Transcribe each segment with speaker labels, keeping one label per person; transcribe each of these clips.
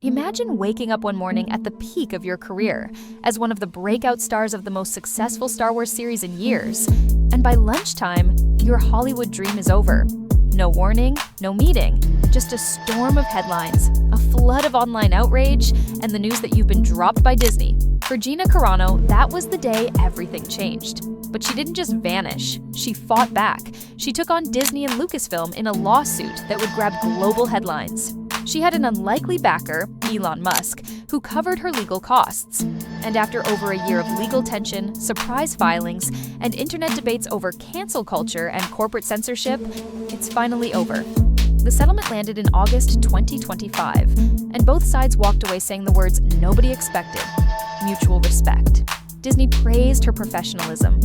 Speaker 1: Imagine waking up one morning at the peak of your career, as one of the breakout stars of the most successful Star Wars series in years, and by lunchtime, your Hollywood dream is over. No warning, no meeting, just a storm of headlines, a flood of online outrage, and the news that you've been dropped by Disney. For Gina Carano, that was the day everything changed. But she didn't just vanish, she fought back. She took on Disney and Lucasfilm in a lawsuit that would grab global headlines. She had an unlikely backer, Elon Musk, who covered her legal costs. And after over a year of legal tension, surprise filings, and internet debates over cancel culture and corporate censorship, it's finally over. The settlement landed in August 2025, and both sides walked away saying the words nobody expected: mutual respect. Disney praised her professionalism.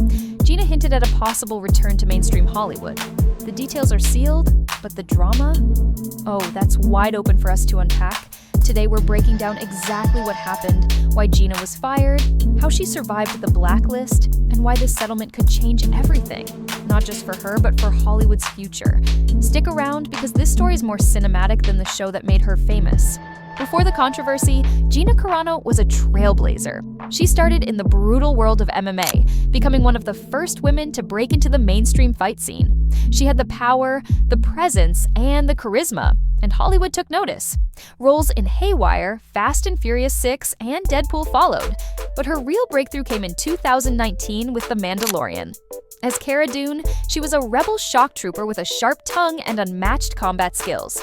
Speaker 1: Gina hinted at a possible return to mainstream Hollywood. The details are sealed, but the drama? Oh, that's wide open for us to unpack. Today we're breaking down exactly what happened, why Gina was fired, how she survived the blacklist, and why this settlement could change everything. Not just for her, but for Hollywood's future. Stick around because this story is more cinematic than the show that made her famous. Before the controversy, Gina Carano was a trailblazer. She started in the brutal world of MMA, becoming one of the first women to break into the mainstream fight scene. She had the power, the presence, and the charisma, and Hollywood took notice. Roles in Haywire, Fast and Furious 6, and Deadpool followed, but her real breakthrough came in 2019 with The Mandalorian. As Cara Dune, she was a rebel shock trooper with a sharp tongue and unmatched combat skills.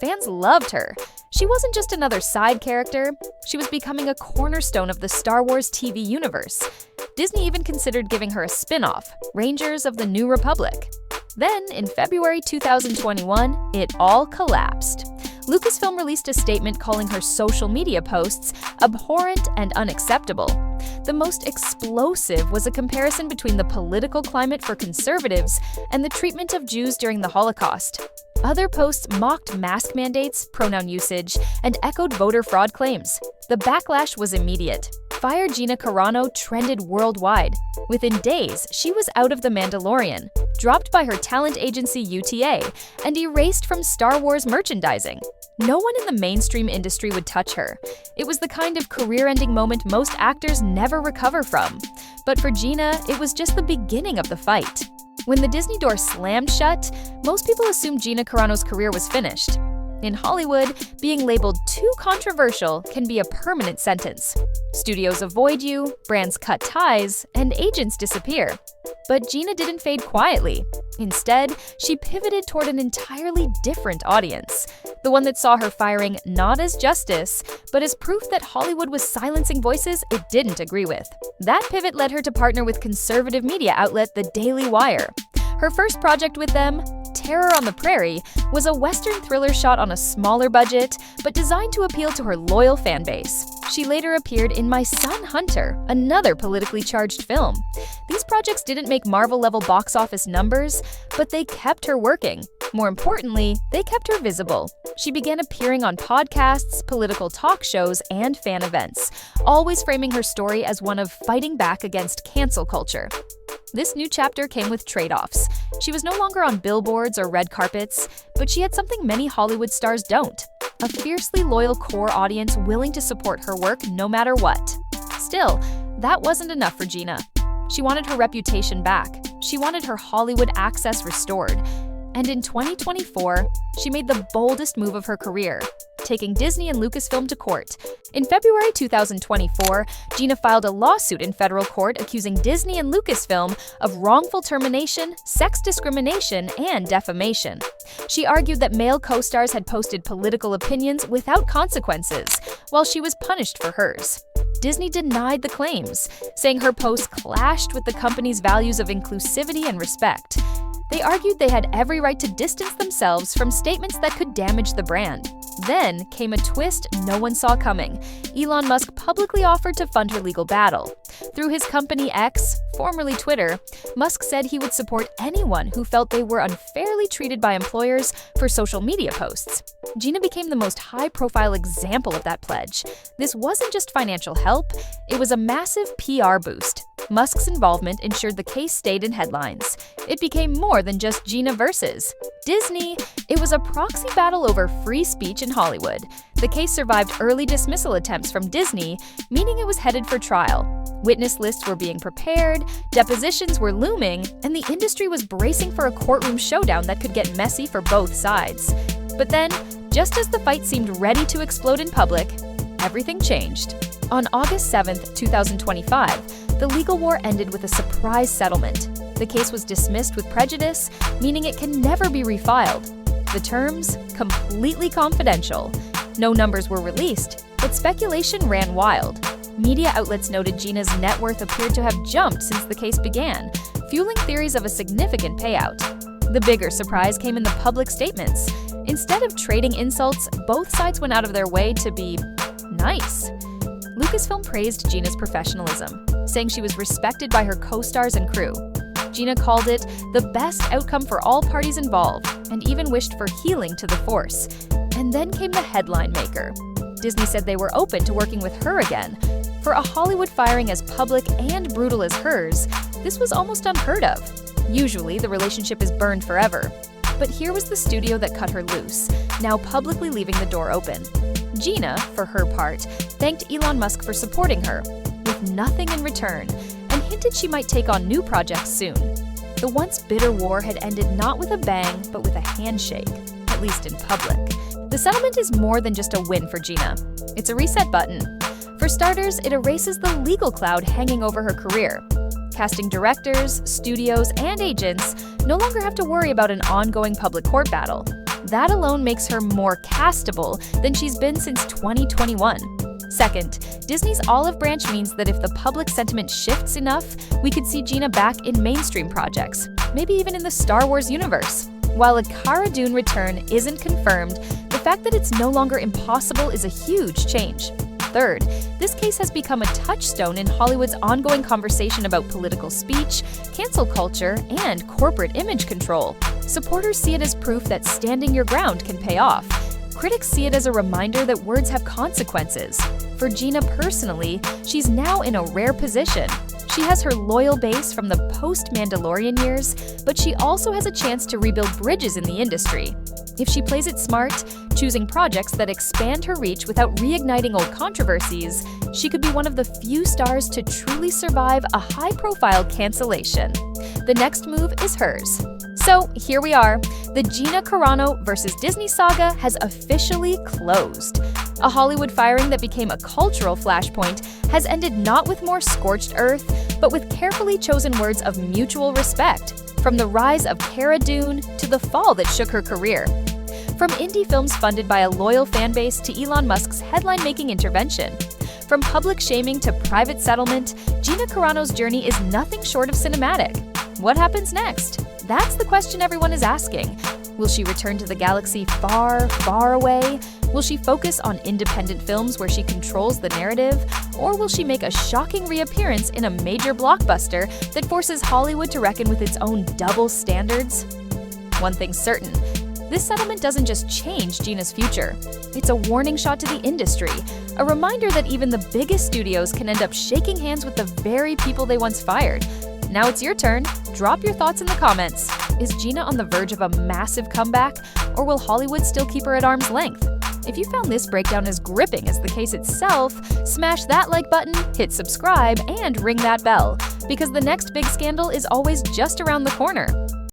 Speaker 1: Fans loved her. She wasn't just another side character, she was becoming a cornerstone of the Star Wars TV universe. Disney even considered giving her a spin-off, Rangers of the New Republic. Then, in February 2021, it all collapsed. Lucasfilm released a statement calling her social media posts abhorrent and unacceptable. The most explosive was a comparison between the political climate for conservatives and the treatment of Jews during the Holocaust. Other posts mocked mask mandates, pronoun usage, and echoed voter fraud claims. The backlash was immediate. Fire Gina Carano trended worldwide. Within days, she was out of The Mandalorian, dropped by her talent agency UTA, and erased from Star Wars merchandising. No one in the mainstream industry would touch her. It was the kind of career-ending moment most actors never recover from. But for Gina, it was just the beginning of the fight. When the Disney door slammed shut, most people assumed Gina Carano's career was finished. In Hollywood, being labeled too controversial can be a permanent sentence. Studios avoid you, brands cut ties, and agents disappear. But Gina didn't fade quietly. Instead, she pivoted toward an entirely different audience, the one that saw her firing not as justice, but as proof that Hollywood was silencing voices it didn't agree with. That pivot led her to partner with conservative media outlet The Daily Wire. Her first project with them, Terror on the Prairie, was a Western thriller shot on a smaller budget, but designed to appeal to her loyal fan base. She later appeared in My Son Hunter, another politically charged film. These projects didn't make Marvel-level box office numbers, but they kept her working. More importantly, they kept her visible. She began appearing on podcasts, political talk shows, and fan events, always framing her story as one of fighting back against cancel culture. This new chapter came with trade-offs. She was no longer on billboards or red carpets, but she had something many Hollywood stars don't: a fiercely loyal core audience willing to support her work no matter what. Still, that wasn't enough for Gina. She wanted her reputation back. She wanted her Hollywood access restored. And in 2024, she made the boldest move of her career, taking Disney and Lucasfilm to court. In February 2024, Gina filed a lawsuit in federal court accusing Disney and Lucasfilm of wrongful termination, sex discrimination, and defamation. She argued that male co-stars had posted political opinions without consequences, while she was punished for hers. Disney denied the claims, saying her posts clashed with the company's values of inclusivity and respect. They argued they had every right to distance themselves from statements that could damage the brand. Then came a twist no one saw coming. Elon Musk publicly offered to fund her legal battle. Through his company X, formerly Twitter, Musk said he would support anyone who felt they were unfairly treated by employers for social media posts. Gina became the most high-profile example of that pledge. This wasn't just financial help, it was a massive PR boost. Musk's involvement ensured the case stayed in headlines. It became more than just Gina versus Disney. It was a proxy battle over free speech in Hollywood. The case survived early dismissal attempts from Disney, meaning it was headed for trial. Witness lists were being prepared, depositions were looming, and the industry was bracing for a courtroom showdown that could get messy for both sides. But then, just as the fight seemed ready to explode in public, everything changed. On August 7, 2025, the legal war ended with a surprise settlement. The case was dismissed with prejudice, meaning it can never be refiled. The terms? Completely confidential. No numbers were released, but speculation ran wild. Media outlets noted Gina's net worth appeared to have jumped since the case began, fueling theories of a significant payout. The bigger surprise came in the public statements. Instead of trading insults, both sides went out of their way to be nice. Lucasfilm praised Gina's professionalism, saying she was respected by her co-stars and crew. Gina called it the best outcome for all parties involved and even wished for healing to the Force. And then came the headline maker. Disney said they were open to working with her again. For a Hollywood firing as public and brutal as hers, this was almost unheard of. Usually, the relationship is burned forever. But here was the studio that cut her loose, now publicly leaving the door open. Gina, for her part, thanked Elon Musk for supporting her, with nothing in return, and hinted she might take on new projects soon. The once bitter war had ended not with a bang, but with a handshake, at least in public. The settlement is more than just a win for Gina. It's a reset button. For starters, it erases the legal cloud hanging over her career. Casting directors, studios, and agents no longer have to worry about an ongoing public court battle. That alone makes her more castable than she's been since 2021. Second, Disney's olive branch means that if the public sentiment shifts enough, we could see Gina back in mainstream projects, maybe even in the Star Wars universe. While a Cara Dune return isn't confirmed, the fact that it's no longer impossible is a huge change. Third, this case has become a touchstone in Hollywood's ongoing conversation about political speech, cancel culture, and corporate image control. Supporters see it as proof that standing your ground can pay off. Critics see it as a reminder that words have consequences. For Gina personally, she's now in a rare position. She has her loyal base from the post-Mandalorian years, but she also has a chance to rebuild bridges in the industry. If she plays it smart, choosing projects that expand her reach without reigniting old controversies, she could be one of the few stars to truly survive a high-profile cancellation. The next move is hers. So here we are. The Gina Carano versus Disney saga has officially closed. A Hollywood firing that became a cultural flashpoint has ended not with more scorched earth, but with carefully chosen words of mutual respect, from the rise of Cara Dune to the fall that shook her career. From indie films funded by a loyal fan base to Elon Musk's headline-making intervention. From public shaming to private settlement, Gina Carano's journey is nothing short of cinematic. What happens next? That's the question everyone is asking. Will she return to the galaxy far, far away? Will she focus on independent films where she controls the narrative? Or will she make a shocking reappearance in a major blockbuster that forces Hollywood to reckon with its own double standards? One thing's certain. This settlement doesn't just change Gina's future. It's a warning shot to the industry, a reminder that even the biggest studios can end up shaking hands with the very people they once fired. Now it's your turn. Drop your thoughts in the comments. Is Gina on the verge of a massive comeback, or will Hollywood still keep her at arm's length? If you found this breakdown as gripping as the case itself, smash that like button, hit subscribe, and ring that bell, because the next big scandal is always just around the corner.